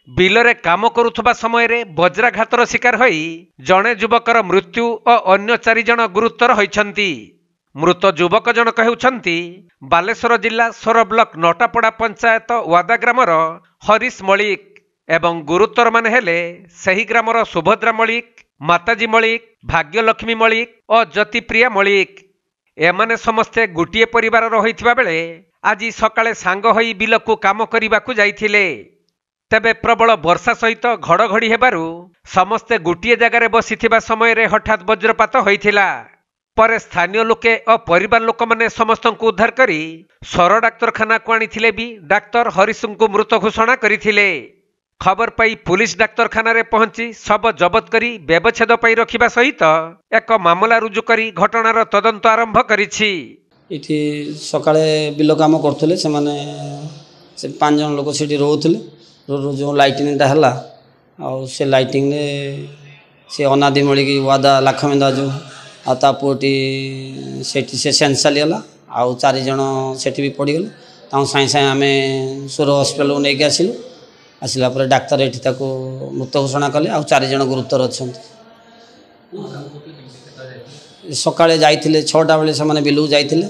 ବିଲରେ କାମ କରୁଥିବା ସମୟରେ ବଜ୍ରାଘାତର ଶିକାର ହୋଇ ଜଣେ ଯୁବକର ମୃତ୍ୟୁ ଓ ଅନ୍ୟ 4 ଜଣ ଗୁରୁତର ହୋଇଛନ୍ତି। ମୃତ ଯୁବକ ଜଣକ ହେଉଛନ୍ତି ବାଲେଶ୍ୱର ଜିଲ୍ଲା ସୋର ବ୍ଲକ ନଟାପଡ଼ା ପଞ୍ଚାୟତ ୱାଦା ଗ୍ରାମର ହରିଶ ମଳିକ ଏବଂ ଗୁରୁତରମାନେ ହେଲେ ସେହି ଗ୍ରାମର ସୁଭଦ୍ରା ମଳିକ, ମାତାଜୀ ମଳିକ, ଭାଗ୍ୟଲକ୍ଷ୍ମୀ ମଳିକ ଓ ଜ୍ୟୋତିପ୍ରିୟା ମଳିକ। ଏମାନେ ସମସ୍ତେ ଗୋଟିଏ ପରିବାରର ହୋଇଥିବା ବେଳେ ଆଜି ସକାଳେ ସାଙ୍ଗ ହୋଇ ବିଲକୁ କାମ କରିବାକୁ ଯାଇଥିଲେ। ତେବେ ପ୍ରବଳ ବର୍ଷା ସହିତ ଘଡ଼ଘଡ଼ି ହେବାରୁ ସମସ୍ତେ ଗୋଟିଏ ଜାଗାରେ ବସିଥିବା ସମୟରେ ହଠାତ୍ ବଜ୍ରପାତ ହୋଇଥିଲା। ପରେ ସ୍ଥାନୀୟ ଲୋକେ ଓ ପରିବାର ଲୋକମାନେ ସମସ୍ତଙ୍କୁ ଉଦ୍ଧାର କରି ସର ଡାକ୍ତରଖାନାକୁ ଆଣିଥିଲେ ବି ଡାକ୍ତର ହରିଶଙ୍କୁ ମୃତ ଘୋଷଣା କରିଥିଲେ। ଖବର ପାଇ ପୁଲିସ ଡାକ୍ତରଖାନାରେ ପହଞ୍ଚି ଶବ ଜବତ କରି ବ୍ୟବଚ୍ଛେଦ ପାଇଁ ରଖିବା ସହିତ ଏକ ମାମଲା ରୁଜୁ କରି ଘଟଣାର ତଦନ୍ତ ଆରମ୍ଭ କରିଛି। ଏଠି ସକାଳେ ବିଲ କାମ କରୁଥିଲେ ସେମାନେ, ସେ 5 ଜଣ ଲୋକ ସେଠି ରହୁଥିଲେ। ଯେଉଁ ଲାଇଟିଂଟା ହେଲା ଆଉ ସେ ଲାଇଟିଂରେ ସେ ଅନାଦି ମଳିକି ୱାଦା ଲାଖମେନ୍ଦା ଯେଉଁ ଆଉ ତା ପୁଅଟି ସେଠି ସେ ସେନ୍ସାଲି ହେଲା ଆଉ 4 ଜଣ ସେଠି ବି ପଡ଼ିଗଲେ। ତାଙ୍କୁ ସାଙ୍ଗେ ସାଙ୍ଗେ ଆମେ ସୋର ହସ୍ପିଟାଲକୁ ନେଇକି ଆସିଲୁ। ଆସିଲା ପରେ ଡାକ୍ତର ଏଠି ତାକୁ ମୃତ ଘୋଷଣା କଲେ। ଆଉ 4 ଜଣ ଗୁରୁତର ଅଛନ୍ତି। ସକାଳେ ଯାଇଥିଲେ 6ଟା ବେଳେ ସେମାନେ ବିଲକୁ ଯାଇଥିଲେ।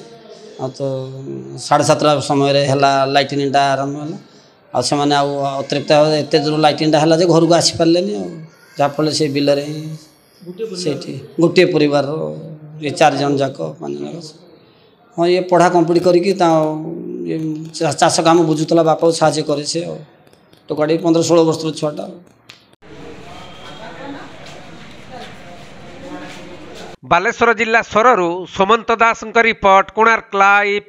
ଆଉ ତ 7:30 ସମୟରେ ହେଲା ଲାଇଟିଂଟା ଆରମ୍ଭ ହେଲା। ଆଉ ସେମାନେ ଆଉ ଅତିରିକ୍ତ ଏତେ ଦୂର ଲାଇଟିଂଟା ହେଲା ଯେ ଘରକୁ ଆସିପାରିଲେନି। ଆଉ ଯାହାଫଳରେ ସେ ବିଲରେ ସେଇଠି ଗୋଟିଏ ପରିବାରର ଏ 4 ଜଣ ଯାକ 5 ଜଣ ଯାକ। ହଁ, ଇଏ ପଢ଼ା କମ୍ପ୍ଲିଟ୍ କରିକି ତା ଚାଷ କାମ ବୁଝୁଥିଲା, ବାପାକୁ ସାହାଯ୍ୟ କରେ ସେ। ଆଉ ଟୋକାଟି 15-16 ବର୍ଷର ଛୁଆଟା। ବାଲେଶ୍ୱର ଜିଲ୍ଲା ସୋରରୁ ସୁମନ୍ତ ଦାସଙ୍କ ରିପୋର୍ଟ, କୋଣାର୍କ ଲାଇଭ୍।